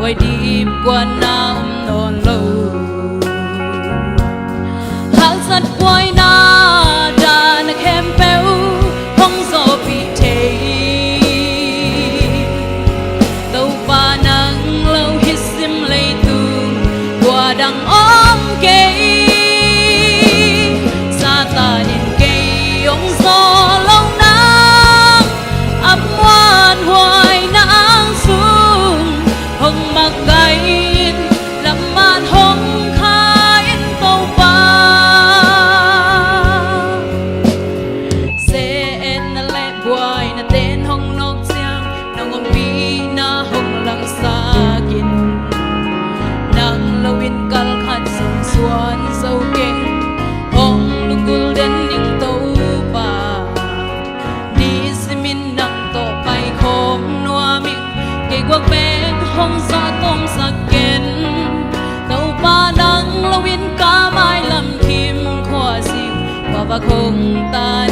quay đi qua nam non lâu hal sat quay na dan kem peu hong zo pi te tàu pa nang lâu hít sim lấy tu qua đằng ôm cây sa ta nhìn cây ông gió lâu nắng ấm ngoan hoài nắng xuống hồng mặc gai làm màn hồng khai tàu pa sẽ na lệ buai na tên hồng nóc giang na ngom pi na hồng lang sa kin nang lawin kal khat sung suan sâu keng hồng lung golden ning tàu pa ni simin nang to pai khom noa ming cây quắc bé hồng sa tom sa ken tàu pa nang lawin ka mai lam thim khoa siu và không ta